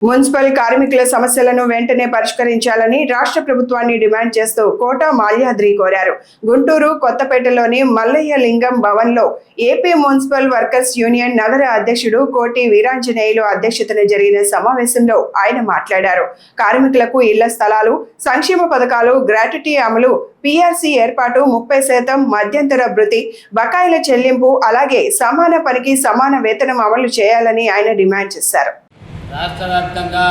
Municipal కార్మికుల సమస్యలను వెంటనే పరిష్కరించాలని రాష్ట్ర ప్రభుత్వాన్ని డిమాండ్ చేస్తూ కోట మాల్యాద్రి కోరారు. గుంటూరు కొత్తపేటలోని మల్లయ్య లింగం భవన్లో ఏపీ మున్సిపల్ వర్కర్స్ యూనియన్ నగర అధ్యక్షుడు కోటి వీరాంజనేయులు అధ్యక్షతన జరిగిన సమావేశంలో ఆయన మాట్లాడారు. కార్మికులకు ఇళ్ల స్థలాలు, సంక్షేమ పథకాలు, గ్రాట్యుటీ అమలు, పీఆర్సీ ఏర్పాటు, 30% మధ్యంతర భృతి, బకాయిల చెల్లింపు, అలాగే సమాన పనికి సమాన వేతనం అమలు చేయాలని ఆయన డిమాండ్ చేశారు. రాష్ట్ర వ్యాప్తంగా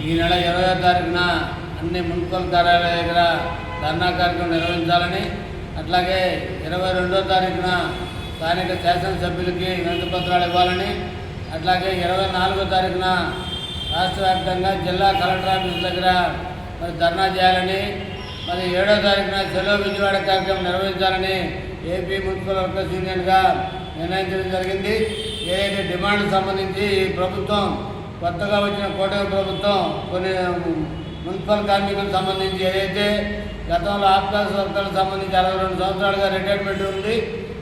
ఈ నెల 20వ తారీఖున అన్ని మున్సిపల్ కార్యాలయాల దగ్గర ధర్నా కార్యక్రమం నిర్వహించాలని, అట్లాగే 22వ తారీఖున స్థానిక శాసనసభ్యులకి వినతి పత్రాలు ఇవ్వాలని, అట్లాగే 24వ తారీఖున రాష్ట్ర వ్యాప్తంగా జిల్లా కలెక్టర్ ఆఫీస్ దగ్గర ధర్నా చేయాలని, 7వ తారీఖున సెలవు విజయవాడ కార్యక్రమం నిర్వహించాలని ఏపీ మున్సిపల్ వర్కర్స్ యూనియన్గా నిర్ణయించడం జరిగింది. ఏదైతే డిమాండ్కి సంబంధించి ఈ ప్రభుత్వం కొత్తగా వచ్చిన కూటమి ప్రభుత్వం కొన్ని మున్సిపల్ కార్మికులకు సంబంధించి ఏదైతే గతంలో ఆఫ్కాస్ వర్కర్లకు సంబంధించి 62 సంవత్సరాలుగా రిటైర్మెంట్ ఉంది,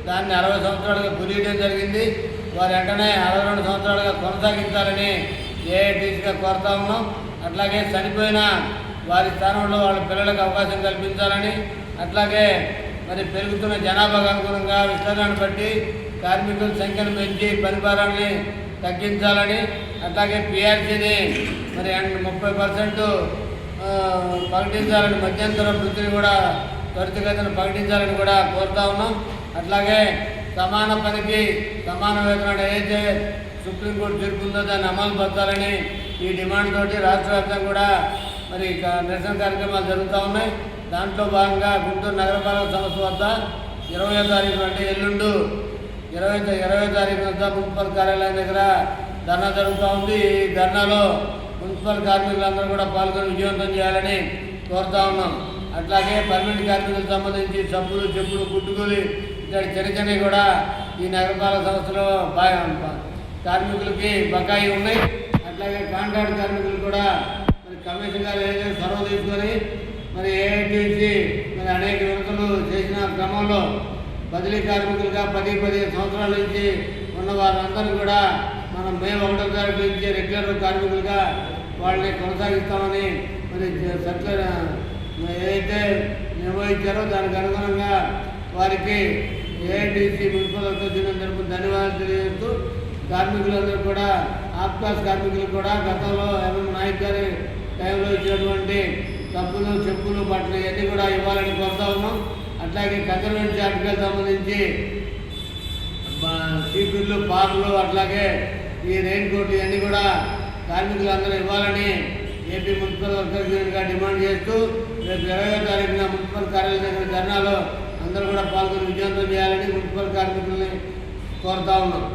దాన్ని 60 సంవత్సరాలుగా కుదియడం జరిగింది. వారు వెంటనే 62 సంవత్సరాలుగా కొనసాగించాలని ఏఐటీసీగా కోరుతా ఉన్నాం. అట్లాగే చనిపోయిన వారి స్థానంలో వాళ్ళ పిల్లలకు అవకాశం కల్పించాలని, అట్లాగే పెరుగుతున్న జనాభాకు అనుగుణంగా విస్తరణను బట్టి కార్మికుల సంఖ్యను పెంచి పనిభారాన్ని తగ్గించాలని, అట్లాగే పీఆర్సీని 30% ప్రకటించాలని, మధ్యంతర వృత్తిని కూడా త్వరితగతిన ప్రకటించాలని కూడా కోరుతా ఉన్నాం. అట్లాగే సమాన పనికి సమాన వేతనం ఏదైతే సుప్రీంకోర్టు తీర్పు ఉందో దాన్ని అమలు పరచాలని ఈ డిమాండ్ తోటి రాష్ట్ర వ్యాప్తంగా కూడా నిరసన కార్యక్రమాలు జరుగుతూ ఉన్నాయి. దాంట్లో భాగంగా గుంటూరు నగరపాలక సంస్థ వద్ద 20వ తారీఖు అంటే ఎల్లుండు 20వ తారీఖు వద్ద మున్సిపల్ కార్యాలయం దగ్గర ధర్నా జరుగుతూ ఉంది. ఈ ధర్నాలో మున్సిపల్ కార్మికులందరూ కూడా పాల్గొని విజయవంతం చేయాలని కోరుతా ఉన్నాం. అట్లాగే పర్మనెంట్ కార్మికులకు సంబంధించి సబ్బులు, చెప్పులు, కుట్టుకూలి ఇట్లాంటి చిన్న కూడా ఈ నగరపాలక సంస్థలో కార్మికులకి బకాయి ఉన్నాయి. అట్లాగే కాంట్రాక్ట్ కార్మికులు కూడా కమిషన్ గారు ఏదైతే చొరవ తీసుకొని ఏఐటీసీ అనేక వినతులు చేసిన క్రమంలో బదిలీ కార్మికులుగా 10-15 సంవత్సరాల నుంచి ఉన్న వారందరూ కూడా మనం మే 1వ తారీఖు నుంచి రెగ్యులర్ కార్మికులుగా వాళ్ళని కొనసాగిస్తామని సర్కులర్ ఏదైతే నిర్వహించారో దానికి అనుగుణంగా వారికి ఏఐటీసీ మున్సిపల్ వర్కర్స్ యూనియన్ తరపున ధన్యవాదాలు తెలియజేస్తూ, కార్మికులందరూ కూడా ఆఫ్కాస్ కార్మికులు కూడా గతంలో ఎంఎం నాయక్ గారి టైంలో ఇచ్చినటువంటి సబ్బులు, చెప్పులు, బట్టలు ఇవన్నీ కూడా ఇవ్వాలని కోరుతా ఉన్నాం. అట్లాగే కన్జర్వేటివ్ ఆర్టికల్ సంబంధించి సీపీలు, పార్లు, అట్లాగే ఈ రెయిన్ కోట్ ఇవన్నీ కూడా కార్మికులందరూ ఇవ్వాలని ఏపీ మున్సిపల్ వర్కర్స్ యూనియన్గా డిమాండ్ చేస్తూ రేపు 20వ తారీఖున మున్సిపల్ కార్యాలయం దగ్గర ధర్నాలో అందరూ కూడా పాల్గొని విజయవంతం చేయాలని మున్సిపల్ కార్మికుల్ని కోరుతా ఉన్నాం.